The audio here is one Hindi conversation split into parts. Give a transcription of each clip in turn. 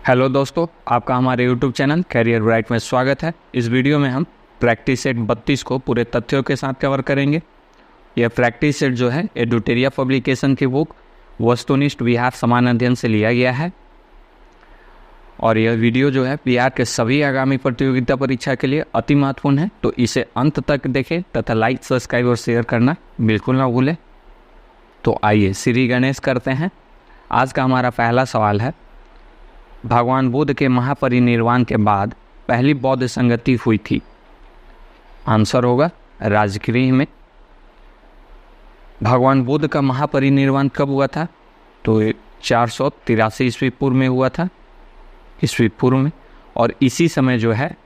हेलो दोस्तों, आपका हमारे यूट्यूब चैनल कैरियर ब्राइट में स्वागत है। इस वीडियो में हम प्रैक्टिस सेट 32 को पूरे तथ्यों के साथ कवर करेंगे। यह प्रैक्टिस सेट जो है एडुटेरिया पब्लिकेशन की बुक वस्तुनिष्ठ बिहार समान अध्ययन से लिया गया है और यह वीडियो जो है बिहार के सभी आगामी प्रतियोगिता परीक्षा के लिए अति महत्वपूर्ण है, तो इसे अंत तक देखें तथा लाइक, सब्सक्राइब और शेयर करना बिल्कुल ना भूलें। तो आइए श्री गणेश करते हैं। आज का हमारा पहला सवाल है, भगवान बुद्ध के महापरिनिर्वाण के बाद पहली बौद्ध संगति हुई थी। आंसर होगा राजगृह में। भगवान बुद्ध का महापरिनिर्वाण कब हुआ था? तो 483 ईस्वी पूर्व में हुआ था, ईस्वी पूर्व में। और इसी समय जो है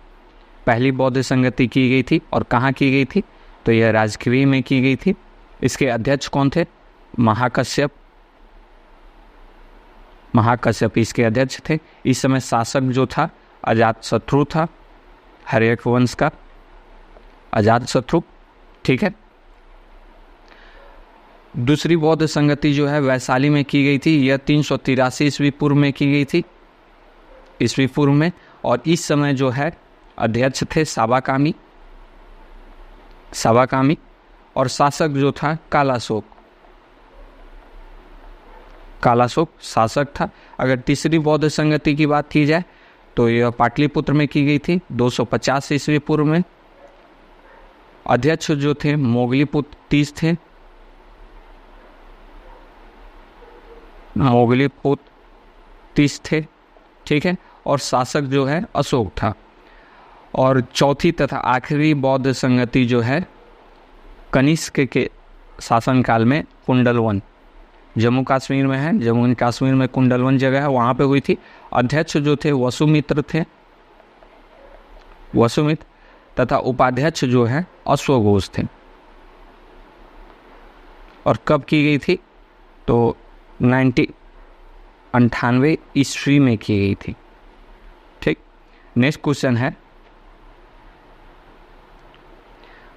पहली बौद्ध संगति की गई थी। और कहाँ की गई थी? तो यह राजगृह में की गई थी। इसके अध्यक्ष कौन थे? महाकश्यप इसके अध्यक्ष थे। इस समय शासक जो था अजातशत्रु था, हर्यक वंश का अजातशत्रु। ठीक है। दूसरी बौद्ध संगति जो है वैशाली में की गई थी। यह 383 ईस्वी पूर्व में की गई थी, ईस्वी पूर्व में। और इस समय जो है अध्यक्ष थे साबाकामी, और शासक जो था कालाशोक शासक था। अगर तीसरी बौद्ध संगति की बात की जाए तो यह पाटलिपुत्र में की गई थी 250 ईस्वी पूर्व में। अध्यक्ष जो थे मोगलीपुत्र तीस थे। ठीक है। और शासक जो है अशोक था। और चौथी तथा आखिरी बौद्ध संगति जो है कनिष्क के शासनकाल में कुंडलवन, जम्मू कश्मीर में है, जम्मू कश्मीर में कुंडलवन जगह है, वहाँ पे हुई थी। अध्यक्ष जो थे वसुमित्र तथा उपाध्यक्ष जो है अश्वघोष थे। और कब की गई थी? तो 1998 ईस्वी में की गई थी। ठीक। नेक्स्ट क्वेश्चन है,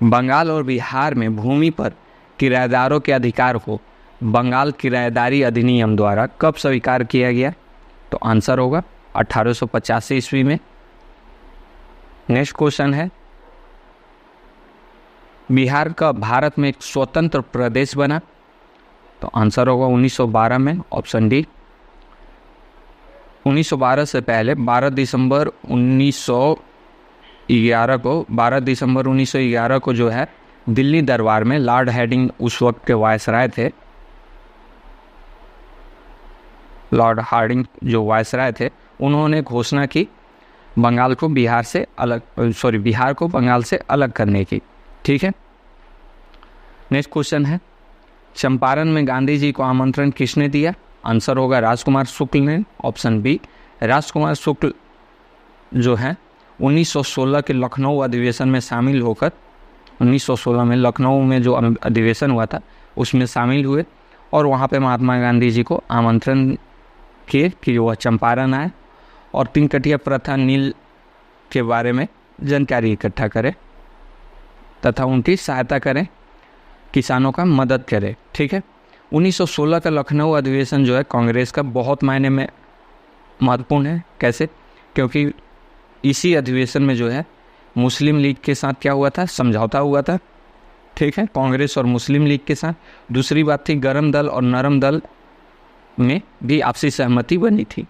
बंगाल और बिहार में भूमि पर किराएदारों के अधिकार को बंगाल किराएदारी अधिनियम द्वारा कब स्वीकार किया गया? तो आंसर होगा 1885 ईस्वी में। नेक्स्ट क्वेश्चन है, बिहार का भारत में एक स्वतंत्र प्रदेश बना? तो आंसर होगा 1912 में, ऑप्शन डी। 1912 से पहले 12 दिसंबर 1911 को जो है दिल्ली दरबार में लॉर्ड हेडिंग उस वक्त के वायसराय थे। लॉर्ड हार्डिंग जो वायसराय थे, उन्होंने घोषणा की बिहार को बंगाल से अलग करने की। ठीक है। नेक्स्ट क्वेश्चन है, चंपारण में गांधी जी को आमंत्रण किसने दिया? आंसर होगा राजकुमार शुक्ल ने, ऑप्शन बी। राजकुमार शुक्ल जो है 1916 के लखनऊ अधिवेशन में शामिल होकर 1916 में लखनऊ में जो अधिवेशन हुआ था उसमें शामिल हुए और वहाँ पे महात्मा गांधी जी को आमंत्रण किए कि वह चंपारण आए और तीन कटिया प्रथा नील के बारे में जानकारी इकट्ठा करें तथा उनकी सहायता करें, किसानों का मदद करें। ठीक है। 1916 का लखनऊ अधिवेशन जो है कांग्रेस का बहुत मायने में महत्वपूर्ण है। कैसे? क्योंकि इसी अधिवेशन में जो है मुस्लिम लीग के साथ क्या हुआ था? समझौता हुआ था। ठीक है। कांग्रेस और मुस्लिम लीग के साथ। दूसरी बात थी, गरम दल और नरम दल में भी आपसी सहमति बनी थी।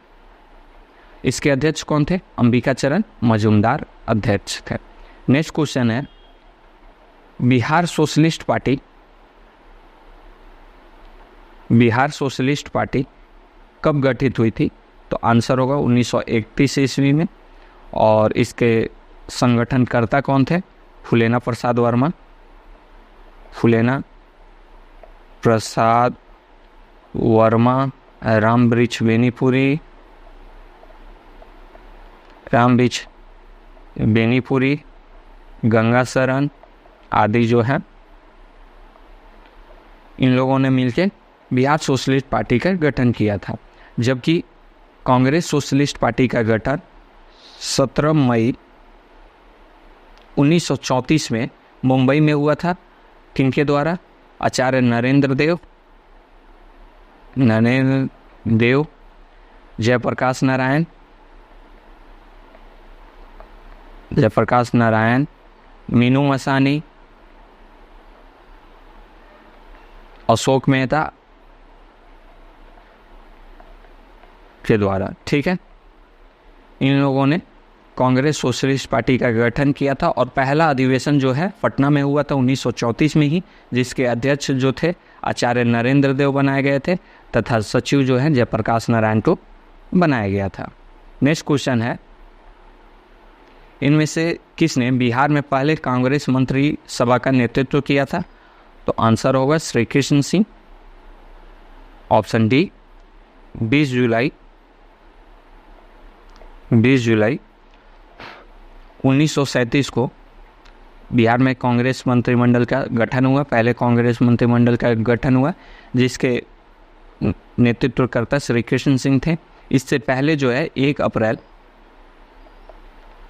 इसके अध्यक्ष कौन थे? अंबिकाचरण मजूमदार अध्यक्ष थे। नेक्स्ट क्वेश्चन है, बिहार सोशलिस्ट पार्टी कब गठित हुई थी? तो आंसर होगा 1931 ईस्वी में। और इसके संगठनकर्ता कौन थे? फुलेना प्रसाद वर्मा, रामवृक्ष बेनीपुरी, गंगा शरण आदि जो है, इन लोगों ने मिलकर बिहार सोशलिस्ट पार्टी का गठन किया था। जबकि कांग्रेस सोशलिस्ट पार्टी का गठन 17 मई 1934 में मुंबई में हुआ था। किनके द्वारा? आचार्य नरेंद्र देव, जयप्रकाश नारायण जयप्रकाश नारायण, मीनू मसानी, अशोक मेहता के द्वारा। ठीक है, इन लोगों ने कांग्रेस सोशलिस्ट पार्टी का गठन किया था और पहला अधिवेशन जो है पटना में हुआ था 1934 में ही, जिसके अध्यक्ष जो थे आचार्य नरेंद्र देव बनाए गए थे तथा सचिव जो है जयप्रकाश नारायण को बनाया गया था। नेक्स्ट क्वेश्चन है, इनमें से किसने बिहार में पहले कांग्रेस मंत्री सभा का नेतृत्व किया था? तो आंसर होगा श्री कृष्ण सिंह, ऑप्शन डी। 20 जुलाई 1937 को बिहार में कांग्रेस मंत्रिमंडल का गठन हुआ, पहले कांग्रेस मंत्रिमंडल का गठन हुआ जिसके नेतृत्वकर्ता श्री कृष्ण सिंह थे। इससे पहले जो है 1 अप्रैल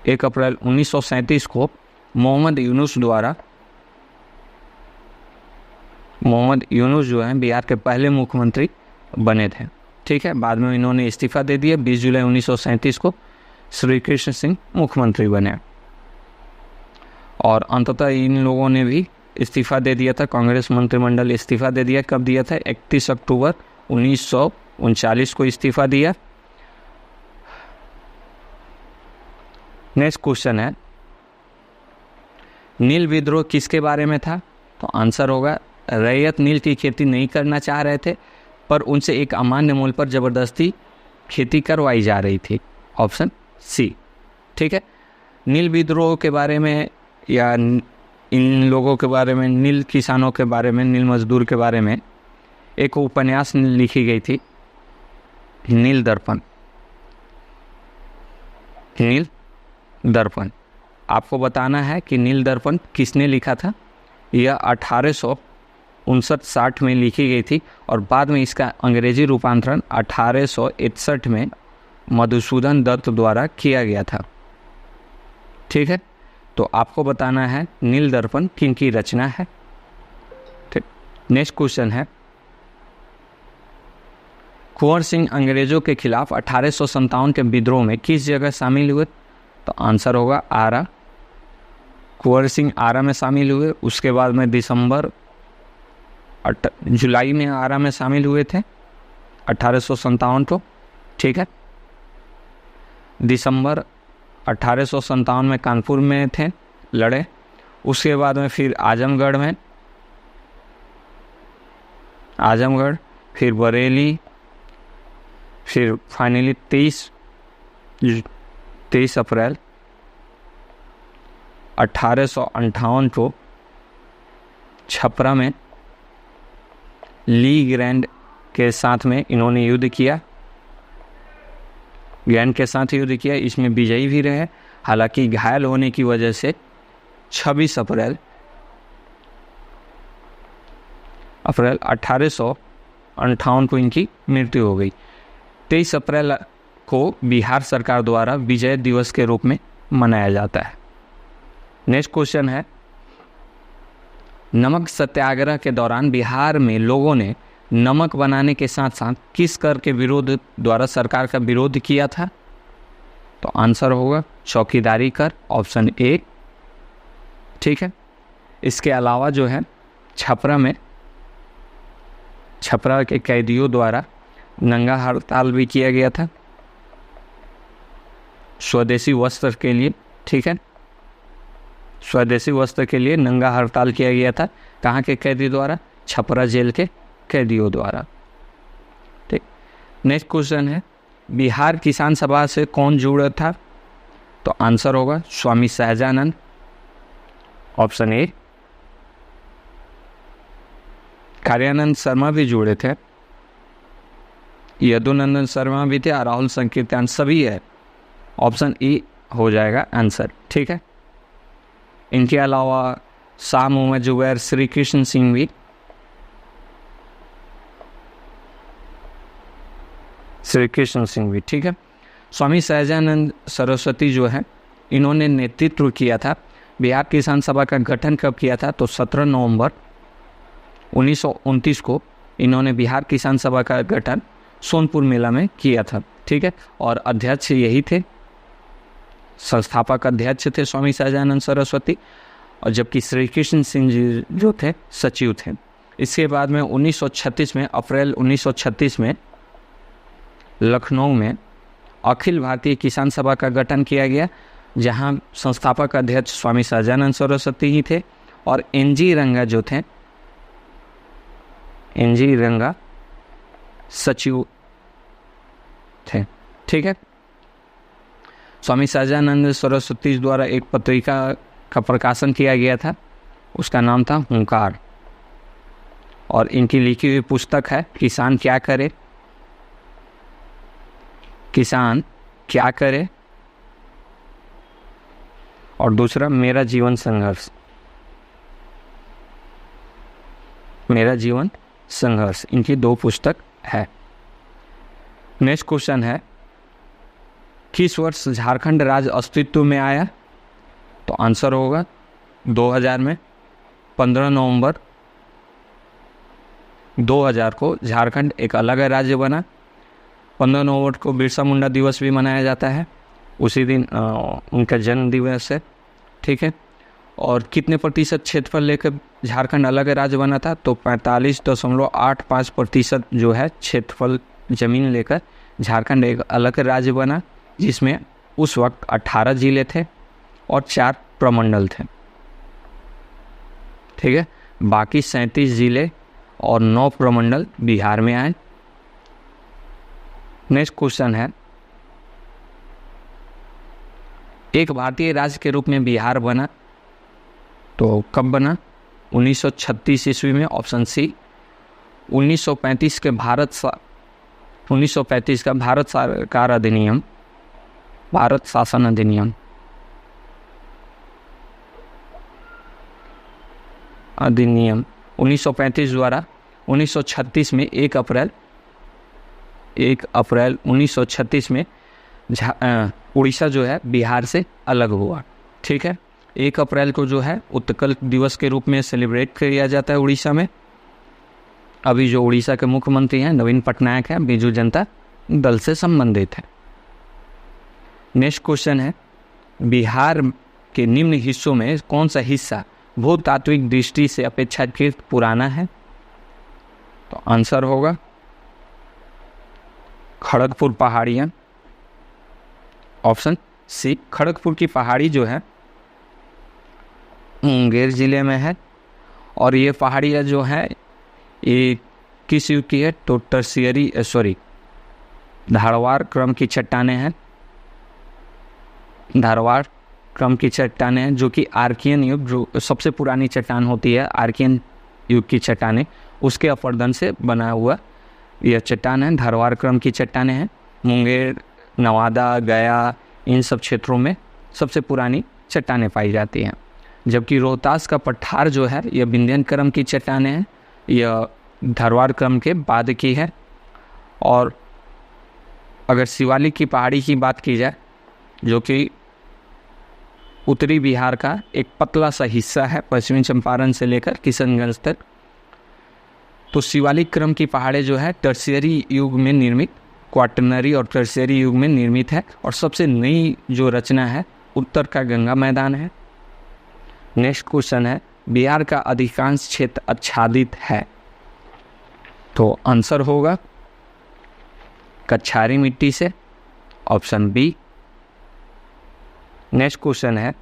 1937 को मोहम्मद यूनुस जो है बिहार के पहले मुख्यमंत्री बने थे। ठीक है, बाद में इन्होंने इस्तीफा दे दिया। 20 जुलाई 1937 को श्री कृष्ण सिंह मुख्यमंत्री बने और अंततः इन लोगों ने भी इस्तीफा दे दिया था, कांग्रेस मंत्रिमंडल इस्तीफा दे दिया। कब दिया था? 31 अक्टूबर 1939 को इस्तीफा दिया। नेक्स्ट क्वेश्चन है, नील विद्रोह किसके बारे में था? तो आंसर होगा रैयत नील की खेती नहीं करना चाह रहे थे पर उनसे एक अमान्य मूल्य पर जबरदस्ती खेती करवाई जा रही थी, ऑप्शन सी। ठीक है, नील विद्रोह के बारे में या इन लोगों के बारे में, नील किसानों के बारे में, नील मजदूर के बारे में एक उपन्यास लिखी गई थी, नील दर्पण। आपको बताना है कि नील दर्पण किसने लिखा था। यह 1859-60 में लिखी गई थी और बाद में इसका अंग्रेजी रूपांतरण 1861 में मधुसूदन दत्त द्वारा किया गया था। ठीक है, तो आपको बताना है नील दर्पण किन की रचना है। ठीक, नेक्स्ट क्वेश्चन है, कुंवर सिंह अंग्रेजों के खिलाफ 1857 के विद्रोह में किस जगह शामिल हुए? तो आंसर होगा आरा। कुंवर सिंह आरा में शामिल हुए। उसके बाद में जुलाई में आरा में शामिल हुए थे 1857 को। ठीक है, दिसंबर 1857 में कानपुर में थे, लड़े। उसके बाद में फिर आजमगढ़, फिर बरेली, फिर फाइनली 23 अप्रैल 1858 को छपरा में ली ग्रैंड के साथ में इन्होंने युद्ध किया, इसमें विजयी भी रहे। हालांकि घायल होने की वजह से 26 अप्रैल 1858 को इनकी मृत्यु हो गई। 23 अप्रैल को बिहार सरकार द्वारा विजय दिवस के रूप में मनाया जाता है। नेक्स्ट क्वेश्चन है, नमक सत्याग्रह के दौरान बिहार में लोगों ने नमक बनाने के साथ साथ किस कर के विरोध द्वारा सरकार का विरोध किया था? तो आंसर होगा चौकीदारी कर, ऑप्शन ए। ठीक है, इसके अलावा जो है छपरा के कैदियों द्वारा नंगा हड़ताल भी किया गया था स्वदेशी वस्त्र के लिए। ठीक है, स्वदेशी वस्त्र के लिए नंगा हड़ताल किया गया था। कहाँ के कैदी द्वारा? छपरा जेल के कैदियों द्वारा। ठीक, नेक्स्ट क्वेश्चन है, बिहार किसान सभा से कौन जुड़ा था? तो आंसर होगा स्वामी सहजानंद, ऑप्शन ए। कार्यानंद शर्मा भी जुड़े थे, यदुनंदन शर्मा भी थे और राहुल संकीर्तन सभी है, ऑप्शन ई हो जाएगा आंसर। ठीक है, इनके अलावा शाह मोहम्मद जुबैर, श्री कृष्ण सिंह भी, ठीक है। स्वामी सहजानंद सरस्वती जो है इन्होंने नेतृत्व किया था। बिहार किसान सभा का गठन कब किया था? तो 17 नवंबर 1929 को इन्होंने बिहार किसान सभा का गठन सोनपुर मेला में किया था। ठीक है, और अध्यक्ष यही थे संस्थापक अध्यक्ष थे स्वामी सहजानंद सरस्वती, और जबकि श्री कृष्ण सिंह जी जो थे सचिव थे। इसके बाद में 1936 में, अप्रैल 1936 में लखनऊ में अखिल भारतीय किसान सभा का गठन किया गया, जहां संस्थापक अध्यक्ष स्वामी सहजानंद सरस्वती ही थे और एनजी रंगा जो थे, एनजी रंगा सचिव थे। ठीक है। स्वामी सहजानंद सरस्वती द्वारा एक पत्रिका का प्रकाशन किया गया था, उसका नाम था हुंकार, और इनकी लिखी हुई पुस्तक है किसान क्या करे, किसान क्या करे, और दूसरा मेरा जीवन संघर्ष, मेरा जीवन संघर्ष। इनकी 2 पुस्तक है। नेक्स्ट क्वेश्चन है, किस वर्ष झारखंड राज्य अस्तित्व में आया? तो आंसर होगा 2000 में। 15 नवंबर 2000 को झारखंड एक अलग राज्य बना। 15 नवंबर को बिरसा मुंडा दिवस भी मनाया जाता है, उसी दिन उनका जन्म दिवस है। ठीक है। और कितने प्रतिशत क्षेत्रफल लेकर झारखंड अलग राज्य बना था? तो 45.85% जो है क्षेत्रफल जमीन लेकर झारखंड एक अलग राज्य बना, जिसमें उस वक्त 18 जिले थे और 4 प्रमंडल थे। ठीक है। बाकी 37 जिले और 9 प्रमंडल बिहार में आए। नेक्स्ट क्वेश्चन है, एक भारतीय राज्य के रूप में बिहार बना, तो कब बना? 1936 ईस्वी में, ऑप्शन सी। 1935 का भारत सरकार अधिनियम, भारत शासन अधिनियम 1935 द्वारा 1936 में 1 अप्रैल 1936 में उड़ीसा जो है बिहार से अलग हुआ। ठीक है। 1 अप्रैल को जो है उत्कल दिवस के रूप में सेलिब्रेट किया जाता है उड़ीसा में। अभी जो उड़ीसा के मुख्यमंत्री हैं नवीन पटनायक हैं, बीजू जनता दल से संबंधित है। नेक्स्ट क्वेश्चन है, बिहार के निम्न हिस्सों में कौन सा हिस्सा भूतात्विक दृष्टि से अपेक्षाकृत पुराना है? तो आंसर होगा खड़गपुर पहाड़ियाँ, ऑप्शन सी। खड़गपुर की पहाड़ी जो है मुंगेर जिले में है, और ये पहाड़ियाँ जो है ये किस युग की है? तो धारवाड़ क्रम की चट्टानें हैं, धारवाड़ क्रम की चट्टानें हैं, जो कि आर्कियन युग, जो सबसे पुरानी चट्टान होती है आर्कियन युग की चट्टानें, उसके अपरदन से बना हुआ यह चट्टान है। धारवाड़ क्रम की चट्टानें हैं। मुंगेर, नवादा, गया, इन सब क्षेत्रों में सबसे पुरानी चट्टानें पाई जाती हैं। जबकि रोहतास का पठार जो है यह विंध्यन क्रम की चट्टानें हैं, यह धारवाड़ क्रम के बाद की है। और अगर शिवालिक की पहाड़ी की बात की जाए, जो कि उत्तरी बिहार का एक पतला सा हिस्सा है पश्चिमी चंपारण से लेकर किशनगंज तक, तो शिवालिक क्रम की पहाड़ें जो है टर्शियरी युग में निर्मित, क्वाटरनरी और टर्शियरी युग में निर्मित है। और सबसे नई जो रचना है उत्तर का गंगा मैदान है। नेक्स्ट क्वेश्चन है, बिहार का अधिकांश क्षेत्र आच्छादित है, तो आंसर होगा कछारी मिट्टी से, ऑप्शन बी। नेक्स्ट क्वेश्चन है,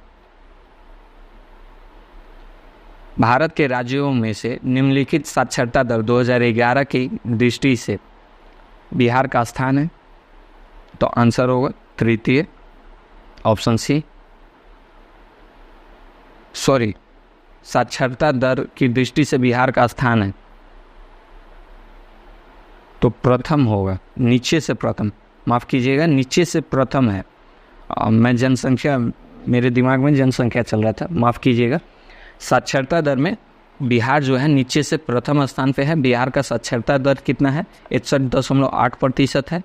भारत के राज्यों में से निम्नलिखित साक्षरता दर 2011 की दृष्टि से बिहार का स्थान है, तो आंसर होगा तृतीय, ऑप्शन सी। साक्षरता दर की दृष्टि से बिहार का स्थान है तो प्रथम होगा, नीचे से प्रथम, माफ़ कीजिएगा, नीचे से प्रथम है। मैं जनसंख्या, मेरे दिमाग में जनसंख्या चल रहा था, माफ़ कीजिएगा। साक्षरता दर में बिहार जो है नीचे से प्रथम स्थान पे है। बिहार का साक्षरता दर कितना है? 61.8% है।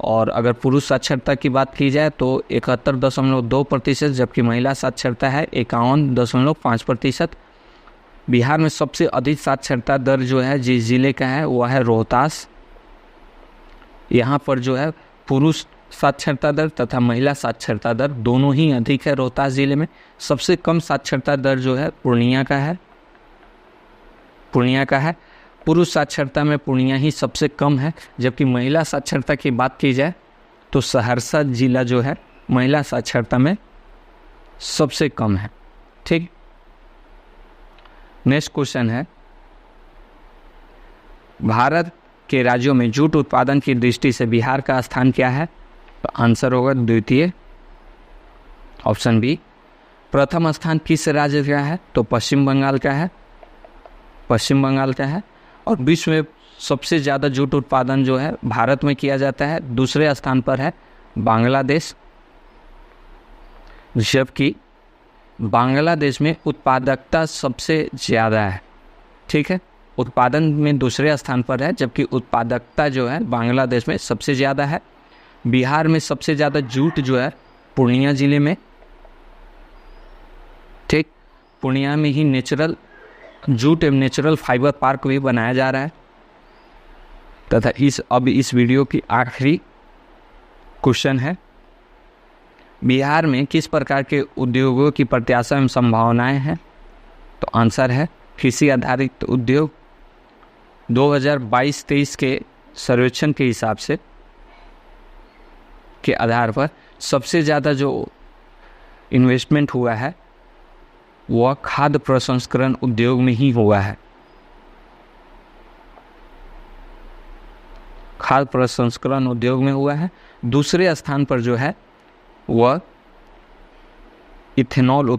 और अगर पुरुष साक्षरता की बात की जाए तो 71.2%, जबकि महिला साक्षरता है 51.5%। बिहार में सबसे अधिक साक्षरता दर जो है जिस जिले का है वह है रोहतास। यहाँ पर जो है पुरुष साक्षरता दर तथा महिला साक्षरता दर दोनों ही अधिक है रोहतास जिले में। सबसे कम साक्षरता दर जो है पूर्णिया का है। पुरुष साक्षरता में पूर्णिया ही सबसे कम है, जबकि महिला साक्षरता की बात की जाए तो सहरसा जिला जो है महिला साक्षरता में सबसे कम है। ठीक, नेक्स्ट क्वेश्चन है, भारत के राज्यों में जूट उत्पादन की दृष्टि से बिहार का स्थान क्या है? तो आंसर होगा द्वितीय, ऑप्शन बी। प्रथम स्थान किस राज्य का है? तो पश्चिम बंगाल का है। और विश्व में सबसे ज़्यादा जूट उत्पादन जो है भारत में किया जाता है, दूसरे स्थान पर है बांग्लादेश, जबकि बांग्लादेश में उत्पादकता सबसे ज़्यादा है। ठीक है, उत्पादन में दूसरे स्थान पर है, जबकि उत्पादकता जो है बांग्लादेश में सबसे ज़्यादा है। बिहार में सबसे ज़्यादा जूट जो है पूर्णिया जिले में। ठीक, पूर्णिया में ही नेचुरल जूट एवं नेचुरल फाइबर पार्क भी बनाया जा रहा है। तथा इस वीडियो की आखिरी क्वेश्चन है, बिहार में किस प्रकार के उद्योगों की प्रत्याशा एवं संभावनाएं हैं? तो आंसर है कृषि आधारित उद्योग। 2022-23 के सर्वेक्षण के हिसाब से के आधार पर सबसे ज़्यादा जो इन्वेस्टमेंट हुआ है वह खाद्य प्रसंस्करण उद्योग में ही हुआ है। खाद्य प्रसंस्करण उद्योग में हुआ है। दूसरे स्थान पर जो है वह इथेनॉल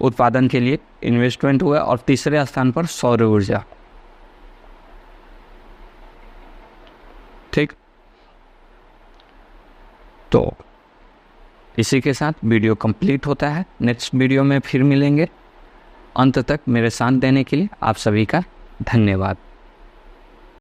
उत्पादन के लिए इन्वेस्टमेंट हुआ और तीसरे स्थान पर सौर ऊर्जा। ठीक, तो इसी के साथ वीडियो कंप्लीट होता है। नेक्स्ट वीडियो में फिर मिलेंगे। अंत तक मेरे साथ देने के लिए आप सभी का धन्यवाद।